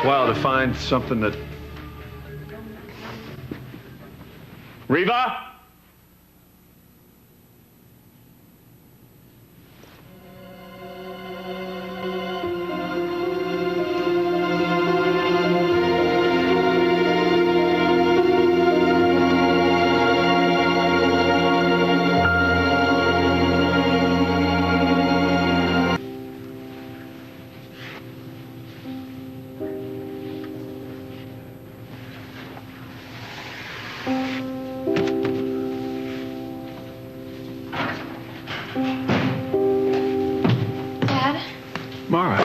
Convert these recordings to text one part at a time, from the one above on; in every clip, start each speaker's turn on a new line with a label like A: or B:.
A: while to find something that... Reva? Marah.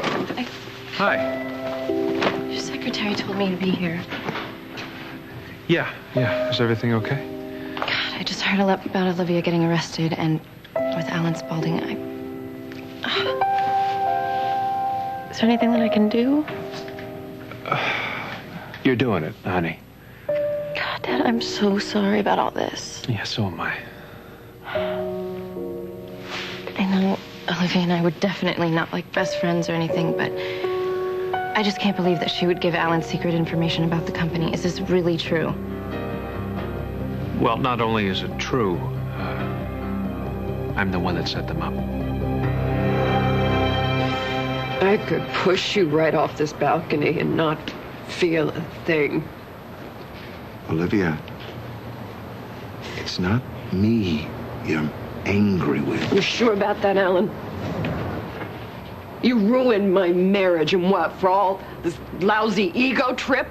A: Hi.
B: Your secretary told me to be here.
A: Yeah. Is everything okay?
B: God, I just heard a lot about Olivia getting arrested, and with Alan Spaulding, Is there anything that I can do?
A: You're doing it, honey.
B: God, Dad, I'm so sorry about all this.
A: Yeah, so am I.
B: I know Olivia and I were definitely not like best friends or anything, but I just can't believe that she would give Alan secret information about the company. Is this really true?
A: Well, not only is it true, I'm the one that set them up.
C: I could push you right off this balcony and not feel a thing.
D: Olivia, it's not me you're angry with.
C: You sure about that, Alan? You ruined my marriage, and what, for all this lousy ego trip?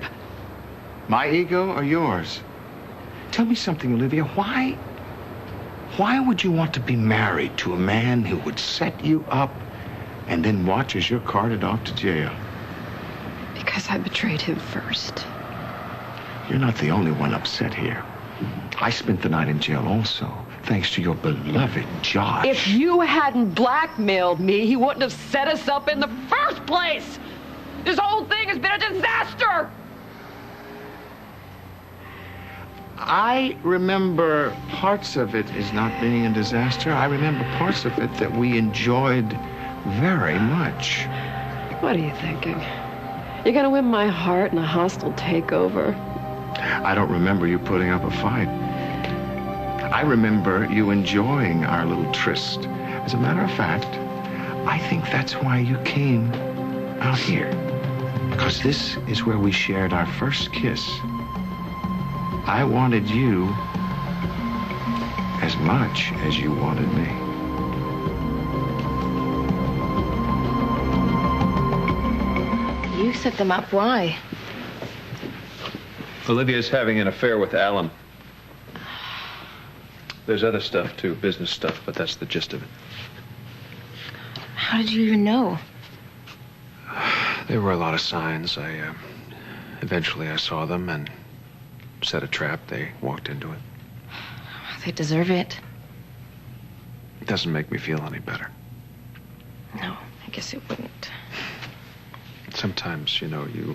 D: My ego or yours? Tell me something, Olivia. Why would you want to be married to a man who would set you up and then watch as you're carted off to jail?
C: Because I betrayed him first.
D: You're not the only one upset here. I spent the night in jail also, thanks to your beloved Josh.
C: If you hadn't blackmailed me, he wouldn't have set us up in the first place! This whole thing has been a disaster!
D: I remember parts of it as not being a disaster. I remember parts of it that we enjoyed very much.
C: What are you thinking? You're gonna win my heart in a hostile takeover?
D: I don't remember you putting up a fight. I remember you enjoying our little tryst. As a matter of fact, I think that's why you came out here. Because this is where we shared our first kiss. I wanted you as much as you wanted me.
B: You set them up. Why?
A: Olivia's having an affair with Alan. There's other stuff, too, business stuff, but that's the gist of it.
B: How did you even know?
A: There were a lot of signs. Eventually I saw them and set a trap. They walked into it.
B: They deserve it.
A: It doesn't make me feel any better.
B: No, I guess it wouldn't.
A: Sometimes, you know, you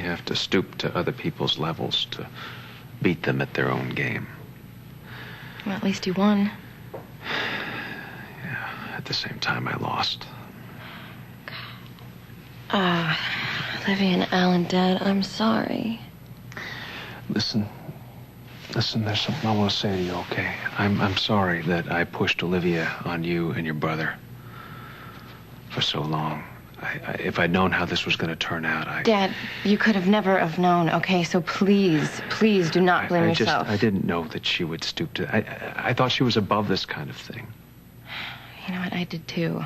A: have to stoop to other people's levels to beat them at their own game.
B: Well, at least you won.
A: Yeah, at the same time I lost.
B: Olivia and Alan, Dad, I'm sorry.
A: Listen, there's something I want to say to you, okay? I'm sorry that I pushed Olivia on you and your brother for so long. If I'd known how this was going to turn out,
B: Dad, you could have never have known, okay? So please do not blame yourself.
A: I didn't know that she would stoop to... I thought she was above this kind of thing.
B: You know what? I did, too.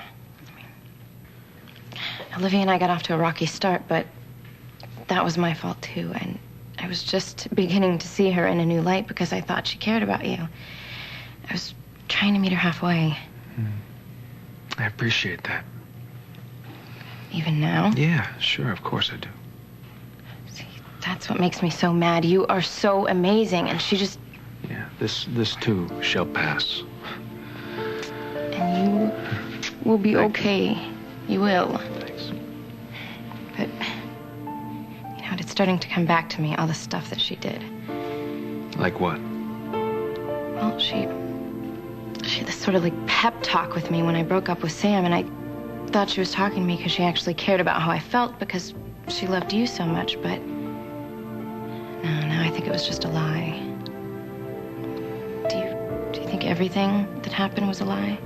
B: Olivia and I got off to a rocky start, but that was my fault, too. And I was just beginning to see her in a new light because I thought she cared about you. I was trying to meet her halfway.
A: I appreciate that.
B: Even now?
A: Yeah, sure, of course I do.
B: See, that's what makes me so mad. You are so amazing, and she just...
A: Yeah, this too shall pass.
B: And you will be okay. You will.
A: Thanks.
B: But, you know, it's starting to come back to me, all the stuff that she did.
A: Like what?
B: Well, she had this sort of like pep talk with me when I broke up with Sam, and I thought she was talking to me because she actually cared about how I felt, because she loved you so much, but no, I think it was just a lie. Do you think everything that happened was a lie?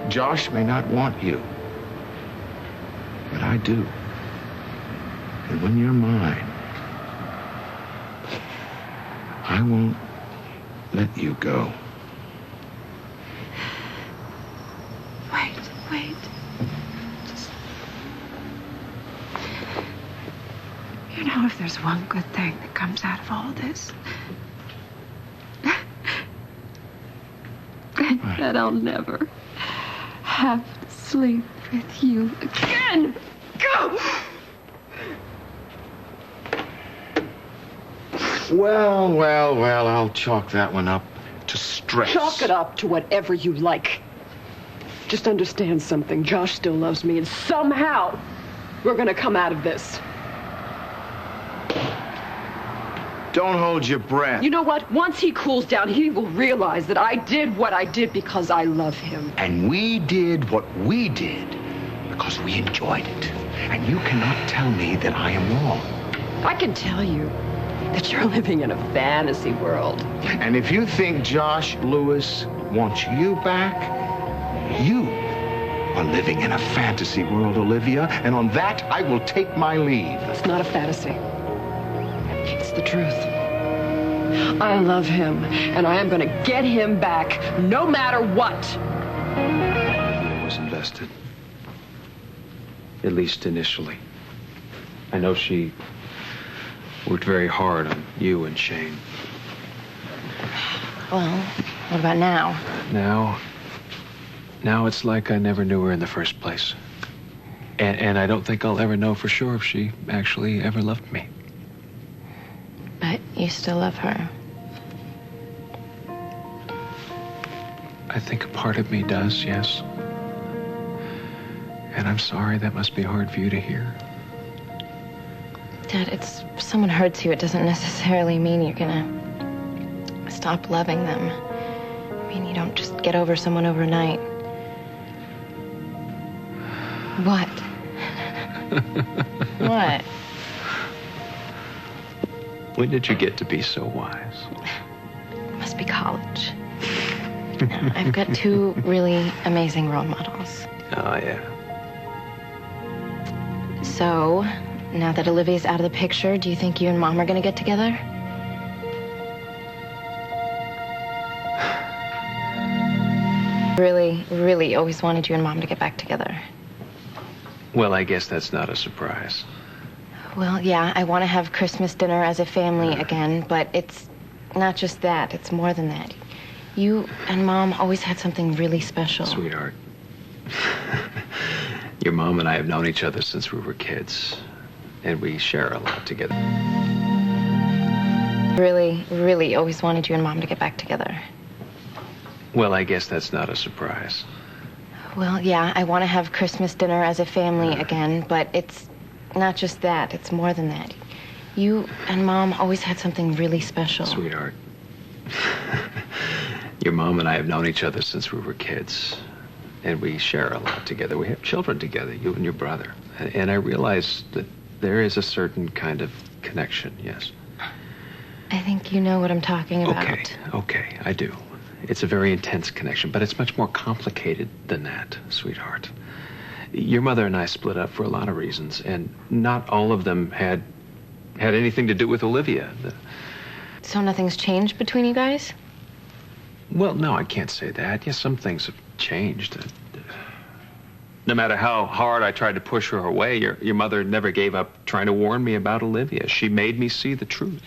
D: Josh may not want you, but I do. And when you're mine, I won't let you go.
C: Wait. Just... You know, if there's one good thing that comes out of all this, that I'll never have to sleep with you again. Go!
D: Well, I'll chalk that one up to stress.
C: Chalk it up to whatever you like. Just understand something. Josh still loves me, and somehow we're gonna come out of this.
D: Don't hold your breath.
C: You know what? Once he cools down, he will realize that I did what I did because I love him.
D: And we did what we did because we enjoyed it. And you cannot tell me that I am wrong.
C: I can tell you that you're living in a fantasy world.
D: And if you think Josh Lewis wants you back, you are living in a fantasy world, Olivia. And on that, I will take my leave.
C: It's not a fantasy. It's the truth. I love him, and I am going to get him back no matter what.
A: I was invested. At least initially. I know she worked very hard on you and Shane.
B: Well, what about now?
A: Now it's like I never knew her in the first place. And I don't think I'll ever know for sure if she actually ever loved me.
B: But you still love her.
A: I think a part of me does, yes. And I'm sorry, that must be hard for you to hear.
B: Dad, if someone hurts you, it doesn't necessarily mean you're gonna stop loving them. I mean, you don't just get over someone overnight. What? What?
A: When did you get to be so wise?
B: Must be college. I've got two really amazing role models.
A: Oh, yeah.
B: So, now that Olivia's out of the picture, do you think you and Mom are gonna get together? Really always wanted you and Mom to get back together.
A: Well, I guess that's not a surprise.
B: Well, yeah, I want to have Christmas dinner as a family again, but it's not just that. It's more than that. You and Mom always had something really special.
A: Sweetheart. Your mom and I have known each other since we were kids, and we share a lot together.
B: Really always wanted you and Mom to get back together.
A: Well, I guess that's not a surprise.
B: Well, yeah, I want to have Christmas dinner as a family again, but it's not just that. It's more than that. You and Mom always had something really special.
A: Sweetheart. Your mom and I have known each other since we were kids, and we share a lot together. We have children together, you and your brother. And I realize that there is a certain kind of connection, yes.
B: I think you know what I'm talking about.
A: Okay, I do. It's a very intense connection, but it's much more complicated than that, sweetheart. Your mother and I split up for a lot of reasons, and not all of them had anything to do with Olivia.
B: So nothing's changed between you guys?
A: Well, no, I can't say that. Yes, some things have changed. No matter how hard I tried to push her away, your mother never gave up trying to warn me about Olivia. She made me see the truth.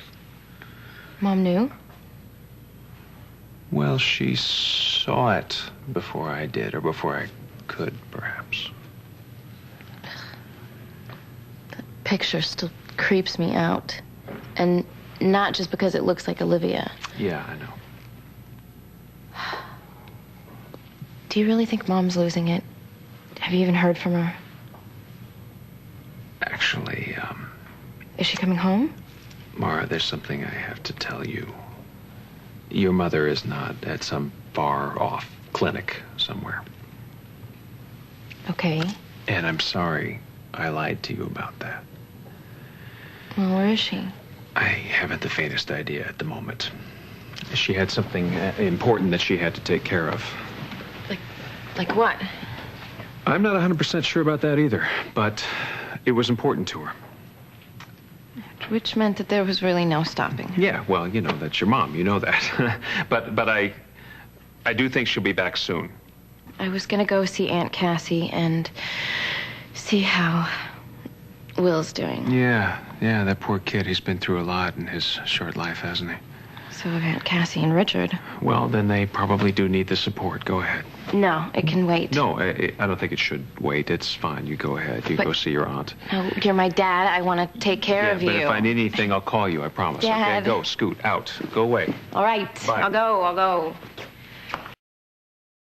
B: Mom knew?
A: Well, she saw it before I did, or before I could, perhaps.
B: The picture still creeps me out. And not just because it looks like Olivia.
A: Yeah, I know.
B: Do you really think Mom's losing it? Have you even heard from her?
A: Actually,
B: Is she coming home?
A: Marah, there's something I have to tell you. Your mother is not at some far-off clinic somewhere.
B: Okay.
A: And I'm sorry, I lied to you about that.
B: Well, where is she?
A: I haven't the faintest idea at the moment. She had something important that she had to take care of.
B: Like what?
A: I'm not 100% sure about that either, but it was important to her.
B: Which meant that there was really no stopping.
A: Yeah, well, you know, that's your mom. You know that. but I do think she'll be back soon.
B: I was gonna go see Aunt Cassie and see how Will's doing.
A: Yeah, that poor kid. He's been through a lot in his short life, hasn't he?
B: So have Aunt Cassie and Richard.
A: Well, then they probably do need the support. Go ahead.
B: No, it can wait.
A: No, I don't think it should wait. It's fine. You go ahead. You go see your aunt.
B: No, you're my dad. I want to take care of you.
A: But if I need anything, I'll call you. I promise.
B: Dad.
A: Okay, go. Scoot out. Go away.
B: All right.
A: Bye.
B: I'll go.